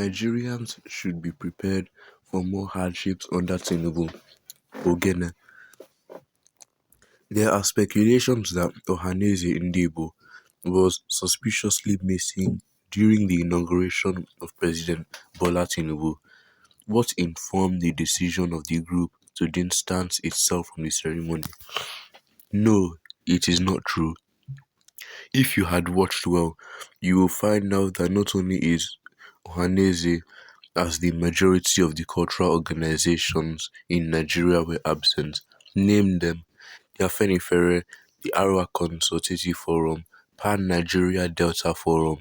Nigerians should be prepared for more hardships under Tinubu. Ogene. There are speculations that Ohanaeze Ndigbo was suspiciously missing during the inauguration of President Bola Tinubu. What informed the decision of the group to distance itself from the ceremony? No, it is not true. If you had watched well, you will find out that not only is Ohanaeze as the majority of the cultural organizations in Nigeria were absent. Name them: the Afenifere, the Arewa Consultative Forum, Pan-Nigeria Delta Forum,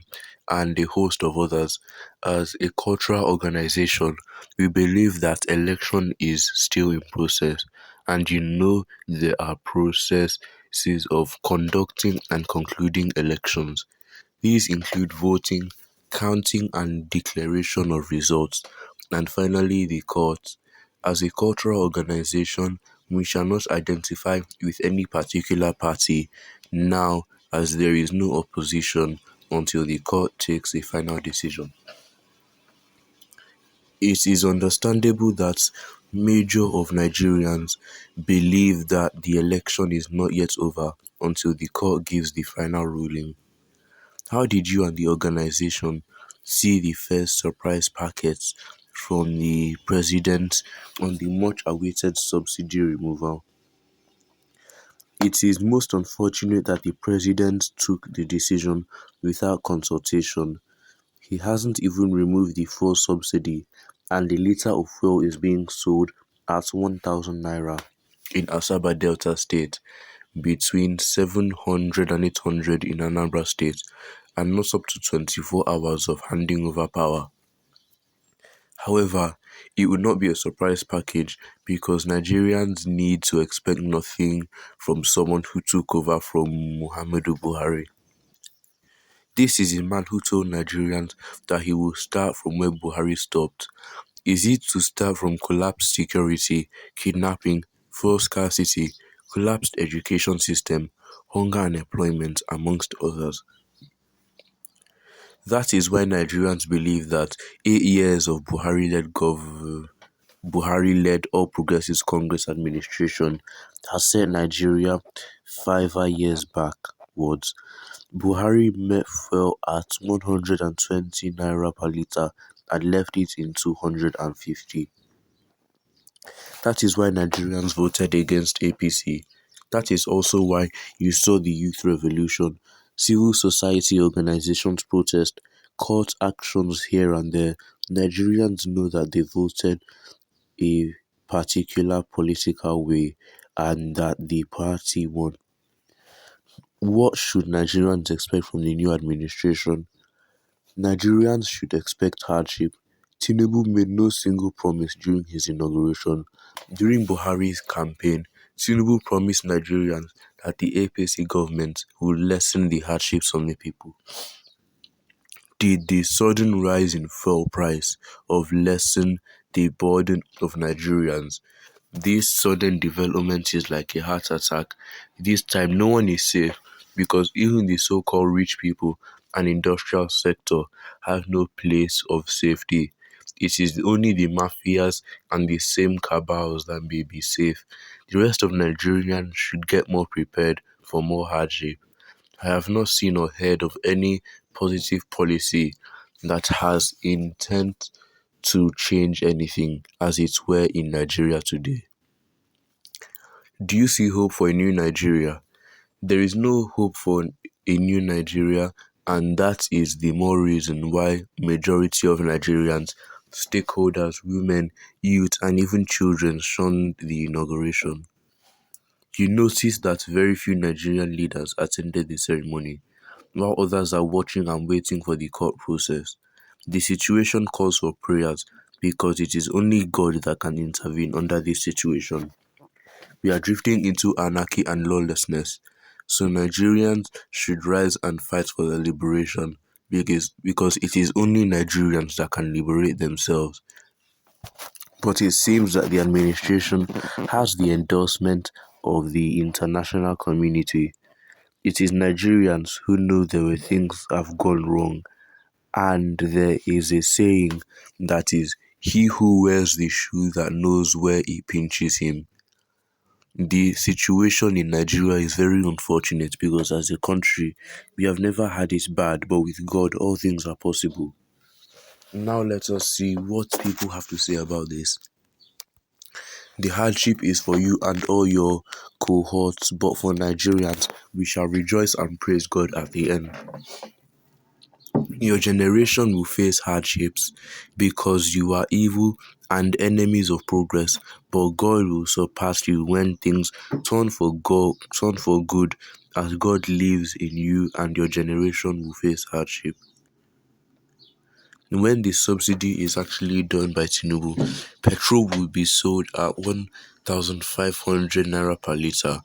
and a host of others. As a cultural organization, we believe that election is still in process, and there are processes of conducting and concluding elections. These include voting, counting and declaration of results, and finally the court. As a cultural organization, we shall not identify with any particular party now, as there is no opposition until the court takes a final decision. It is understandable that major of Nigerians believe that the election is not yet over until the court gives the final ruling. How did you and the organization see the first surprise packets from the president on the much-awaited subsidy removal? It is most unfortunate that the president took the decision without consultation. He hasn't even removed the fuel subsidy, and the litre of fuel is being sold at 1,000 naira in Asaba Delta State, between 700 and 800 in Anambra State, and not up to 24 hours of handing over power. However, it would not be a surprise package because Nigerians need to expect nothing from someone who took over from Muhammadu Buhari. This is a man who told Nigerians that he will start from where Buhari stopped. Is it to start from collapsed security, kidnapping, fuel scarcity, collapsed education system, hunger and employment, amongst others? That is why Nigerians believe that 8 years of Buhari-led All Progressives Congress administration has set Nigeria 5 years backwards. Buhari met fuel at 120 naira per litre and left it in 250. That is why Nigerians voted against APC. That is also why you saw the youth revolution, civil society organizations protest, court actions here and there. Nigerians know that they voted a particular political way and that the party won. What should Nigerians expect from the new administration? Nigerians should expect hardship. Tinubu made no single promise during his inauguration. During Buhari's campaign, Tinubu promised Nigerians that the APC government would lessen the hardships on the people. Did the sudden rise in fuel price of lessen the burden of Nigerians? This sudden development is like a heart attack. This time no one is safe because even the so-called rich people and industrial sector have no place of safety. It is only the mafias and the same cabals that may be safe. The rest of Nigerians should get more prepared for more hardship. I have not seen or heard of any positive policy that has intent to change anything as it were in Nigeria today. Do you see hope for a new Nigeria? There is no hope for a new Nigeria, and that is the more reason why majority of Nigerians, stakeholders, women, youth, and even children shunned the inauguration. You notice that very few Nigerian leaders attended the ceremony, while others are watching and waiting for the court process. The situation calls for prayers because it is only God that can intervene under this situation. We are drifting into anarchy and lawlessness, so Nigerians should rise and fight for their liberation because it is only Nigerians that can liberate themselves. But it seems that the administration has the endorsement of the international community. It is Nigerians who know there were things have gone wrong And there is a saying that is, he who wears the shoe that knows where it pinches him. The situation in Nigeria is very unfortunate because as a country, we have never had it bad, but with God, all things are possible. Now let us see what people have to say about this. The hardship is for you and all your cohorts, but for Nigerians, we shall rejoice and praise God at the end. Your generation will face hardships because you are evil and enemies of progress, but God will surpass you when things turn for good, as God lives in you and your generation will face hardship. When the subsidy is actually done by Tinubu, petrol will be sold at 1,500 naira per litre.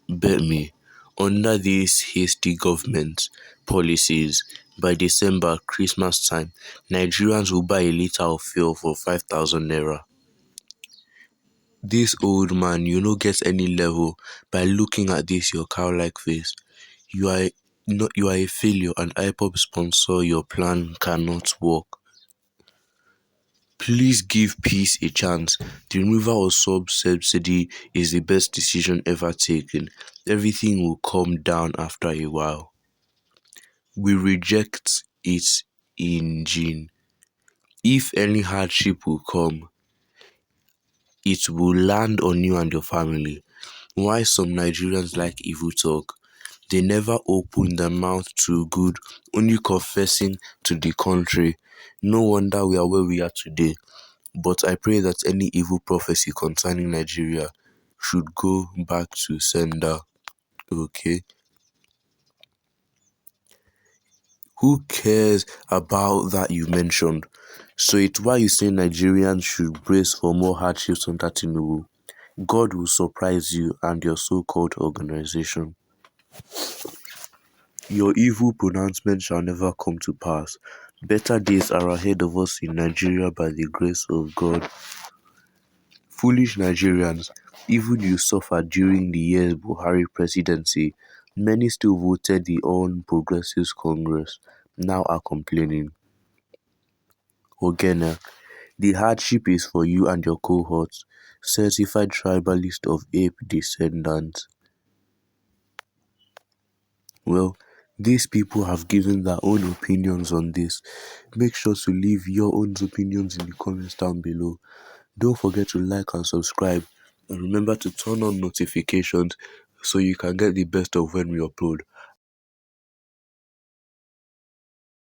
Bet me, under these hasty government policies, by December, Christmas time, Nigerians will buy a litre of fuel for 5,000 naira. This old man, you no get any level by looking at this your cow-like face. You are you are a failure and IPOB sponsor your plan cannot work. Please give peace a chance. The removal of subsidy is the best decision ever taken. Everything will calm down after a while. We reject it in gene. If any hardship will come, it will land on you and your family. Why some Nigerians like evil talk? They never open their mouth to good, only confessing to the contrary. No wonder we are where we are today. But I pray that any evil prophecy concerning Nigeria should go back to sender. Okay? Who cares about that you mentioned? So it's why you say Nigerians should brace for more hardships under Tinubu. God will surprise you and your so-called organization. Your evil pronouncement shall never come to pass. Better days are ahead of us in Nigeria by the grace of God. Foolish Nigerians, even you suffered during the years Buhari presidency, many still voted the All Progressives Congress, now are complaining. Ogena, the hardship is for you and your cohorts, certified tribalist of ape descendants. Well, these people have given their own opinions on this. Make sure to leave your own opinions in the comments down below. Don't forget to like and subscribe, and remember to turn on notifications so you can get the best of when we upload.